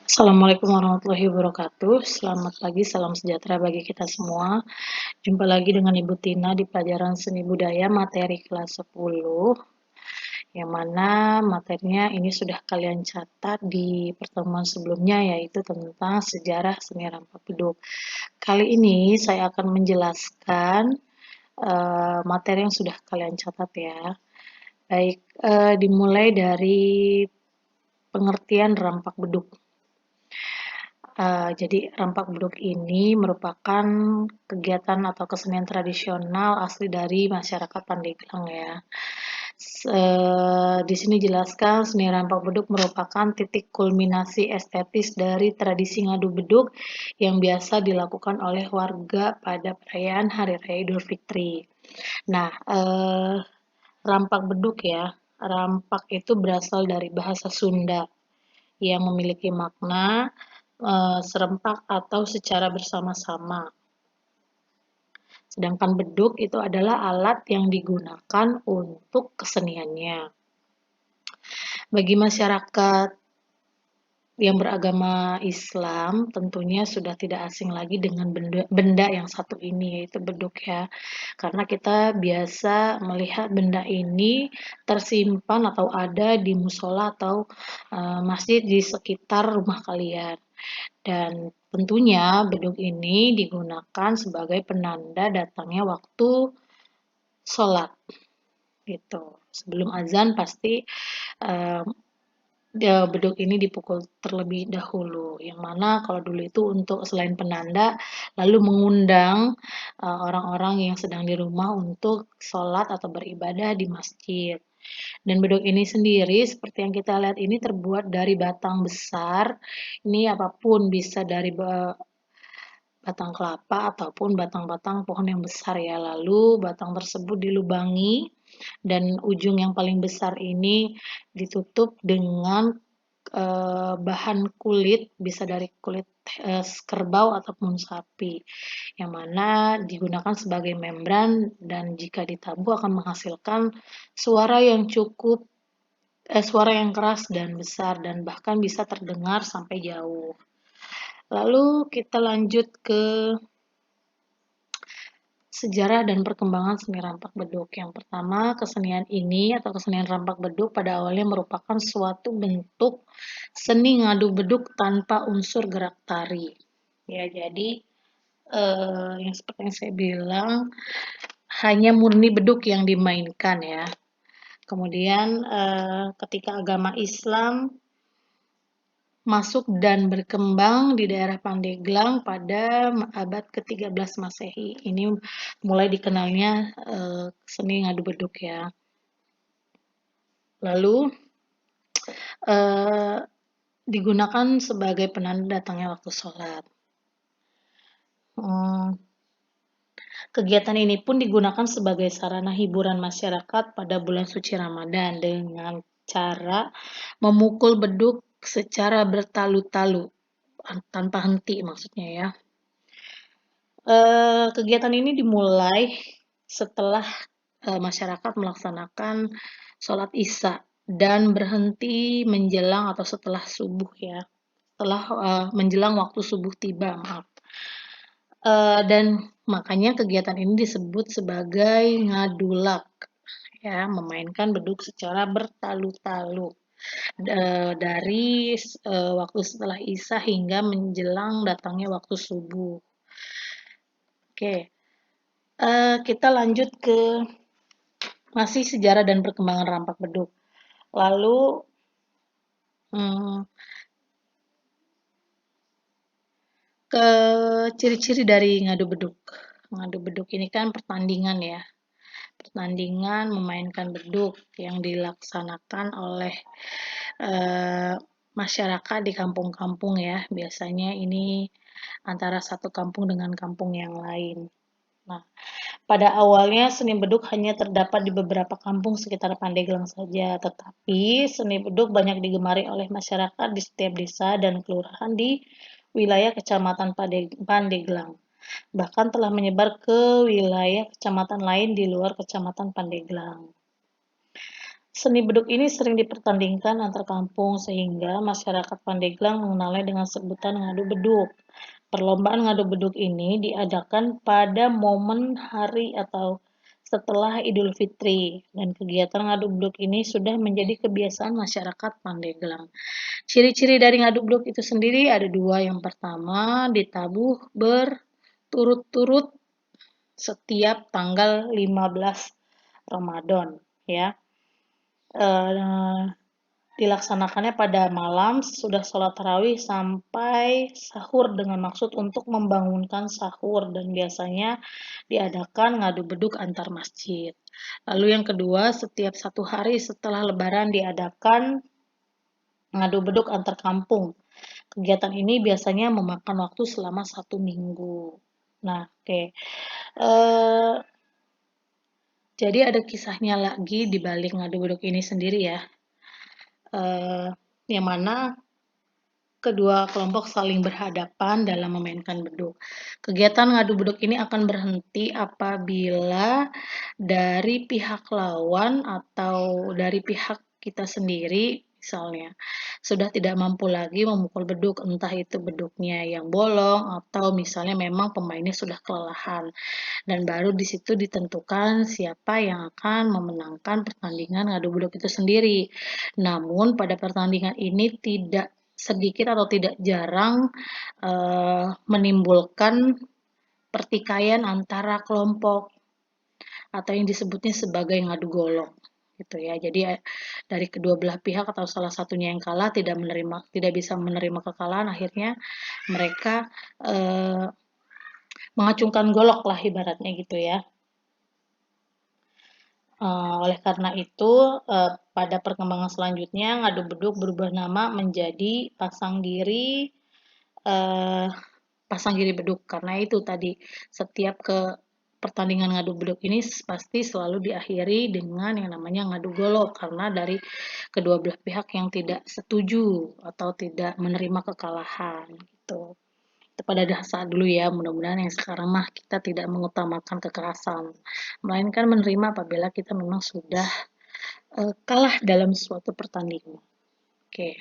Assalamualaikum warahmatullahi wabarakatuh. Selamat pagi, salam sejahtera bagi kita semua. Jumpa lagi dengan Ibu Tina di pelajaran seni budaya materi kelas 10, yang mana materinya ini sudah kalian catat di pertemuan sebelumnya, yaitu tentang sejarah seni rampak beduk. Kali ini saya akan menjelaskan materi yang sudah kalian catat ya. Baik, dimulai dari pengertian rampak beduk. Jadi rampak beduk ini merupakan kegiatan atau kesenian tradisional asli dari masyarakat Pandeglang ya. Di sini jelaskan seni rampak beduk merupakan titik kulminasi estetis dari tradisi ngadu beduk yang biasa dilakukan oleh warga pada perayaan Hari Raya Idul Fitri. Nah, rampak beduk ya, rampak itu berasal dari bahasa Sunda yang memiliki makna serempak atau secara bersama-sama. Sedangkan beduk itu adalah alat yang digunakan untuk keseniannya. Bagi masyarakat yang beragama Islam tentunya sudah tidak asing lagi dengan benda yang satu ini, yaitu beduk ya. Karena kita biasa melihat benda ini tersimpan atau ada di musola atau masjid di sekitar rumah kalian. Dan tentunya beduk ini digunakan sebagai penanda datangnya waktu sholat gitu. Sebelum azan pasti beduk ini dipukul terlebih dahulu. Yang mana kalau dulu itu untuk selain penanda, lalu mengundang orang-orang yang sedang di rumah untuk sholat atau beribadah di masjid. Dan beduk ini sendiri seperti yang kita lihat ini terbuat dari batang besar. Ini apapun bisa dari batang kelapa ataupun batang-batang pohon yang besar ya. Lalu batang tersebut dilubangi dan ujung yang paling besar ini ditutup dengan bahan kulit, bisa dari kulit kerbau ataupun sapi, yang mana digunakan sebagai membran dan jika ditabuh akan menghasilkan suara yang suara yang keras dan besar dan bahkan bisa terdengar sampai jauh. Lalu kita lanjut ke sejarah dan perkembangan seni rampak beduk. Yang pertama, kesenian ini atau kesenian rampak beduk pada awalnya merupakan suatu bentuk seni ngadu beduk tanpa unsur gerak tari. Ya, jadi yang seperti yang saya bilang hanya murni beduk yang dimainkan ya. Kemudian ketika agama Islam masuk dan berkembang di daerah Pandeglang pada abad ke-13 Masehi. Ini mulai dikenalnya seni ngadu beduk ya. Lalu digunakan sebagai penanda datangnya waktu sholat. Kegiatan ini pun digunakan sebagai sarana hiburan masyarakat pada bulan suci Ramadan dengan cara memukul beduk secara bertalu-talu tanpa henti maksudnya ya. Kegiatan ini dimulai setelah masyarakat melaksanakan sholat Isya dan berhenti menjelang atau setelah subuh ya, setelah menjelang waktu subuh tiba, maaf. Dan makanya kegiatan ini disebut sebagai ngadulak, ya, memainkan beduk secara bertalu-talu dari waktu setelah Isya hingga menjelang datangnya waktu subuh. Oke, kita lanjut ke masih sejarah dan perkembangan rampak beduk. Lalu ke ciri-ciri dari ngadu beduk. Ngadu beduk ini kan pertandingan ya. Pertandingan memainkan beduk yang dilaksanakan oleh masyarakat di kampung-kampung ya. Biasanya ini antara satu kampung dengan kampung yang lain. Nah, pada awalnya seni beduk hanya terdapat di beberapa kampung sekitar Pandeglang saja, tetapi seni beduk banyak digemari oleh masyarakat di setiap desa dan kelurahan di wilayah Kecamatan Pandeglang. Bahkan telah menyebar ke wilayah kecamatan lain di luar Kecamatan Pandeglang. Seni beduk ini sering dipertandingkan antar kampung sehingga masyarakat Pandeglang mengenalnya dengan sebutan ngadu beduk. Perlombaan ngadu beduk ini diadakan pada momen hari atau setelah Idul Fitri dan kegiatan ngadu beduk ini sudah menjadi kebiasaan masyarakat Pandeglang. Ciri-ciri dari ngadu beduk itu sendiri ada dua. Yang pertama, ditabuh berturut-turut setiap tanggal 15 Ramadan, ya. Eh, Dilaksanakannya pada malam sesudah sholat tarawih sampai sahur dengan maksud untuk membangunkan sahur dan biasanya diadakan ngadu beduk antar masjid. Lalu yang kedua, setiap satu hari setelah Lebaran diadakan ngadu beduk antar kampung. Kegiatan ini biasanya memakan waktu selama 1 minggu. Nah, oke. Eh, jadi ada kisahnya lagi di balik ngadu beduk ini sendiri ya. Eh, yang mana kedua kelompok saling berhadapan dalam memainkan beduk. Kegiatan ngadu beduk ini akan berhenti apabila dari pihak lawan atau dari pihak kita sendiri misalnya sudah tidak mampu lagi memukul beduk, entah itu beduknya yang bolong atau misalnya memang pemainnya sudah kelelahan, dan baru di situ ditentukan siapa yang akan memenangkan pertandingan ngadu beduk itu sendiri. Namun pada pertandingan ini tidak sedikit atau tidak jarang menimbulkan pertikaian antara kelompok atau yang disebutnya sebagai ngadu golok gitu ya. Jadi dari kedua belah pihak atau salah satunya yang kalah tidak bisa menerima kekalahan, akhirnya mereka eh, mengacungkan golok lah ibaratnya gitu ya. Oleh karena itu, pada perkembangan selanjutnya ngadu beduk berubah nama menjadi eh, pasang giri beduk, karena itu tadi setiap pertandingan ngadu beduk ini pasti selalu diakhiri dengan yang namanya ngadu golok karena dari kedua belah pihak yang tidak setuju atau tidak menerima kekalahan gitu. Itu pada dasar dulu ya, mudah-mudahan yang sekarang mah kita tidak mengutamakan kekerasan, melainkan menerima apabila kita memang sudah kalah dalam suatu pertandingan. Oke,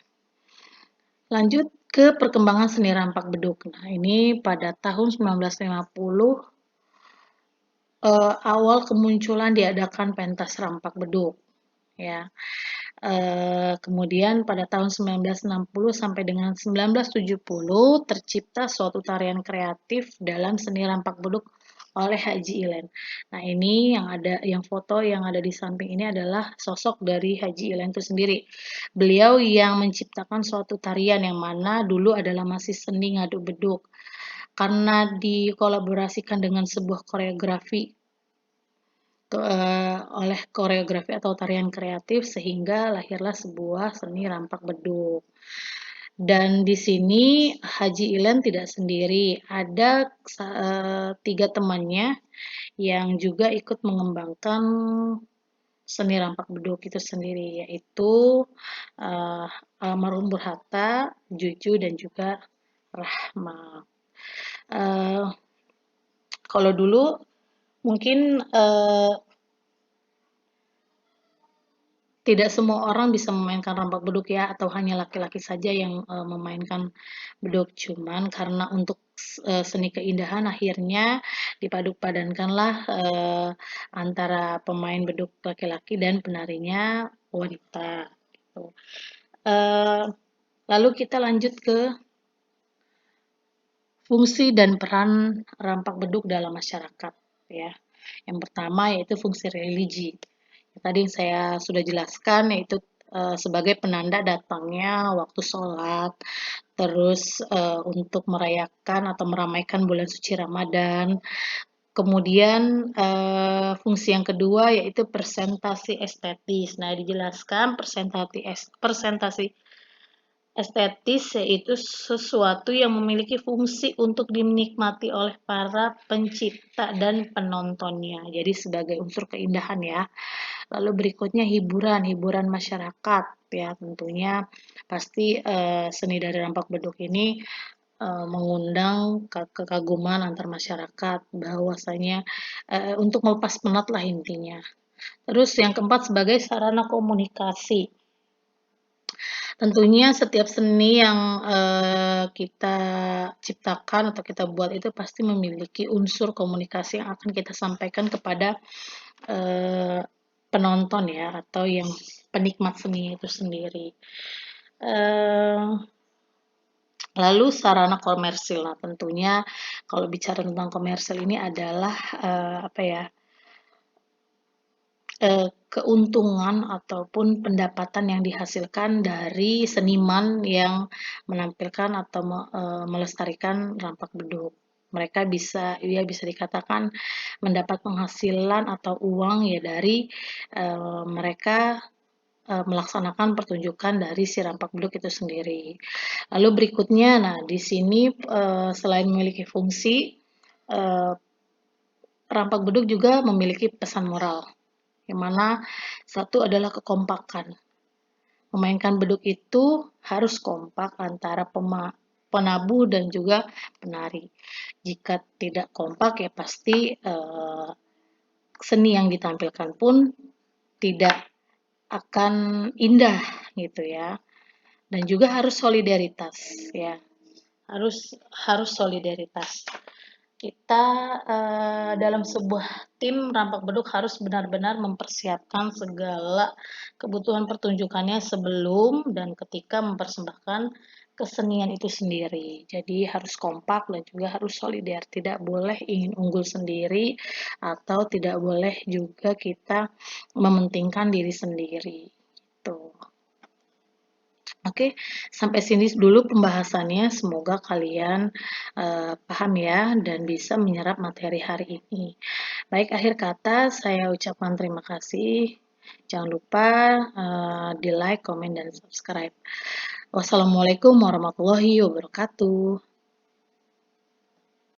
lanjut ke perkembangan seni rampak beduk. Nah, ini pada tahun 1950 awal kemunculan diadakan pentas rampak beduk, ya. Kemudian pada tahun 1960 sampai dengan 1970 tercipta suatu tarian kreatif dalam seni rampak beduk oleh Haji Ilen. Nah, ini yang foto yang ada di samping ini adalah sosok dari Haji Ilen itu sendiri. Beliau yang menciptakan suatu tarian yang mana dulu adalah masih seni ngadu beduk. Karena dikolaborasikan dengan sebuah koreografi oleh koreografi atau tarian kreatif sehingga lahirlah sebuah seni rampak beduk. Dan di sini Haji Ilen tidak sendiri, ada 3 temannya yang juga ikut mengembangkan seni rampak beduk itu sendiri, yaitu almarhum Burhata, Juju, dan juga Rahma. Uh, Kalau dulu mungkin tidak semua orang bisa memainkan rampak beduk ya, atau hanya laki-laki saja yang memainkan beduk. Cuman karena untuk seni keindahan akhirnya dipaduk-padankanlah antara pemain beduk laki-laki dan penarinya wanita. Gitu. Uh, Lalu kita lanjut ke fungsi dan peran rampak beduk dalam masyarakat, ya. Yang pertama yaitu fungsi religi. Tadi yang saya sudah jelaskan yaitu sebagai penanda datangnya waktu sholat, terus untuk merayakan atau meramaikan bulan suci Ramadan. Kemudian fungsi yang kedua yaitu presentasi estetis. Nah, dijelaskan presentasi estetis yaitu sesuatu yang memiliki fungsi untuk dinikmati oleh para pencipta dan penontonnya. Jadi sebagai unsur keindahan ya. Lalu berikutnya hiburan masyarakat ya, tentunya pasti seni dari rampak beduk ini mengundang kekaguman antar masyarakat bahwasanya untuk melepas penat lah intinya. Terus yang keempat sebagai sarana komunikasi. Tentunya setiap seni yang kita ciptakan atau kita buat itu pasti memiliki unsur komunikasi yang akan kita sampaikan kepada eee, penonton ya atau yang penikmat seni itu sendiri. Eee, Lalu sarana komersil. Nah, tentunya kalau bicara tentang komersil ini adalah apa ya, keuntungan ataupun pendapatan yang dihasilkan dari seniman yang menampilkan atau melestarikan rampak beduk. Mereka bisa dikatakan mendapat penghasilan atau uang ya dari mereka melaksanakan pertunjukan dari si rampak beduk itu sendiri. Lalu berikutnya, nah di sini selain memiliki fungsi, eh, rampak beduk juga memiliki pesan moral, yang mana satu adalah kekompakan. Memainkan beduk itu harus kompak antara penabuh dan juga penari. Jika tidak kompak ya pasti seni yang ditampilkan pun tidak akan indah gitu ya. Dan juga harus solidaritas ya. Harus solidaritas. Kita dalam sebuah tim rampak beduk harus benar-benar mempersiapkan segala kebutuhan pertunjukannya sebelum dan ketika mempersembahkan kesenian itu sendiri. Jadi harus kompak dan juga harus solidar. Tidak boleh ingin unggul sendiri atau tidak boleh juga kita mementingkan diri sendiri. Tuh. Oke, sampai sini dulu pembahasannya. Semoga kalian paham ya dan bisa menyerap materi hari ini. Baik, akhir kata saya ucapkan terima kasih. Jangan lupa di like, komen, dan subscribe. Wassalamualaikum warahmatullahi wabarakatuh.